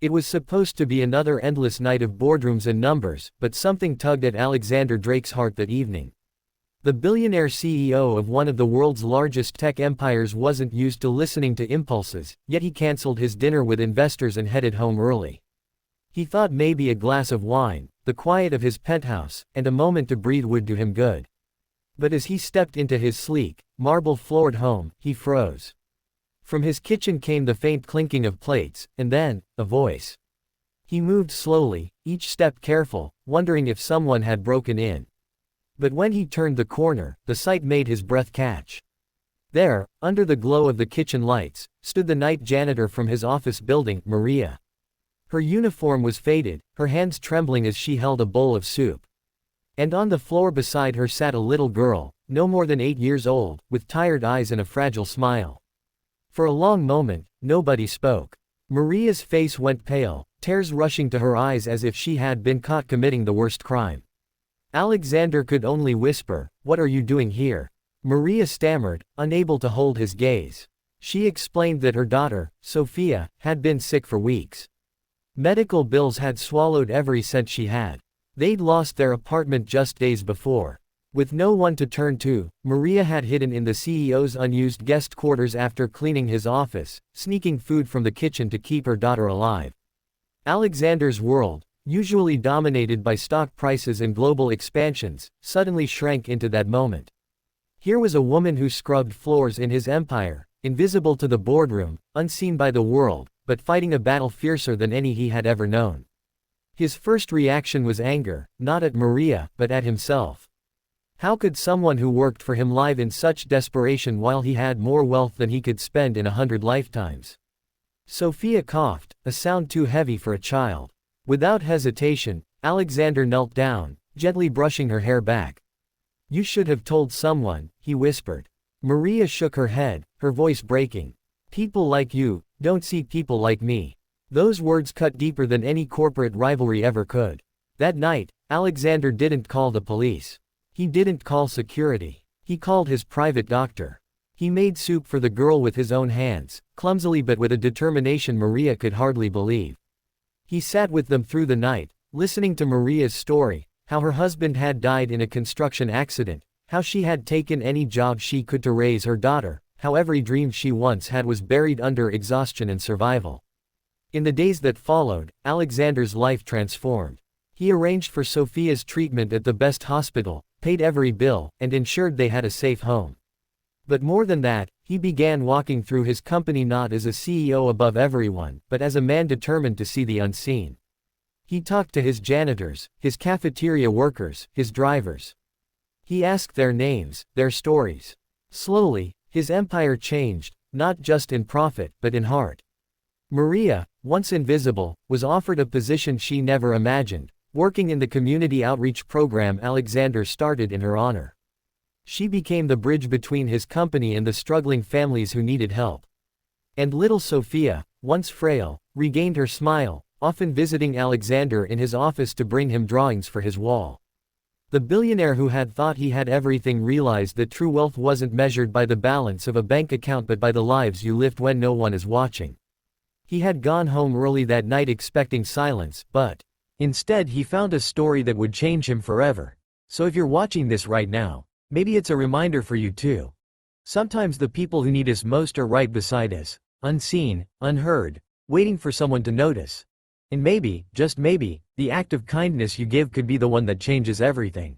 It was supposed to be another endless night of boardrooms and numbers, but something tugged at Alexander Drake's heart that evening. The billionaire CEO of one of the world's largest tech empires wasn't used to listening to impulses, yet he cancelled his dinner with investors and headed home early. He thought maybe a glass of wine, the quiet of his penthouse, and a moment to breathe would do him good. But as he stepped into his sleek, marble-floored home, he froze. From his kitchen came the faint clinking of plates, and then, a voice. He moved slowly, each step careful, wondering if someone had broken in. But when he turned the corner, the sight made his breath catch. There, under the glow of the kitchen lights, stood the night janitor from his office building, Maria. Her uniform was faded, her hands trembling as she held a bowl of soup. And on the floor beside her sat a little girl, no more than 8 years old, with tired eyes and a fragile smile. For a long moment, nobody spoke. Maria's face went pale, tears rushing to her eyes as if she had been caught committing the worst crime. Alexander could only whisper, "What are you doing here?" Maria stammered, unable to hold his gaze. She explained that her daughter, Sophia, had been sick for weeks. Medical bills had swallowed every cent she had. They'd lost their apartment just days before. With no one to turn to, Maria had hidden in the CEO's unused guest quarters after cleaning his office, sneaking food from the kitchen to keep her daughter alive. Alexander's world, usually dominated by stock prices and global expansions, suddenly shrank into that moment. Here was a woman who scrubbed floors in his empire, invisible to the boardroom, unseen by the world, but fighting a battle fiercer than any he had ever known. His first reaction was anger, not at Maria, but at himself. How could someone who worked for him live in such desperation while he had more wealth than he could spend in 100 lifetimes? Sophia coughed, a sound too heavy for a child. Without hesitation, Alexander knelt down, gently brushing her hair back. "You should have told someone," he whispered. Maria shook her head, her voice breaking. "People like you don't see people like me." Those words cut deeper than any corporate rivalry ever could. That night, Alexander didn't call the police. He didn't call security. He called his private doctor. He made soup for the girl with his own hands, clumsily but with a determination Maria could hardly believe. He sat with them through the night, listening to Maria's story, how her husband had died in a construction accident, how she had taken any job she could to raise her daughter, how every dream she once had was buried under exhaustion and survival. In the days that followed, Alexander's life transformed. He arranged for Sophia's treatment at the best hospital, paid every bill, and ensured they had a safe home. But more than that, he began walking through his company not as a CEO above everyone, but as a man determined to see the unseen. He talked to his janitors, his cafeteria workers, his drivers. He asked their names, their stories. Slowly, his empire changed, not just in profit, but in heart. Maria, once invisible, was offered a position she never imagined, working in the community outreach program Alexander started in her honor. She became the bridge between his company and the struggling families who needed help. And little Sophia, once frail, regained her smile, often visiting Alexander in his office to bring him drawings for his wall. The billionaire who had thought he had everything realized that true wealth wasn't measured by the balance of a bank account but by the lives you lived when no one is watching. He had gone home early that night expecting silence, but instead he found a story that would change him forever. So if you're watching this right now, maybe it's a reminder for you too. Sometimes the people who need us most are right beside us, unseen, unheard, waiting for someone to notice. And maybe, just maybe, the act of kindness you give could be the one that changes everything.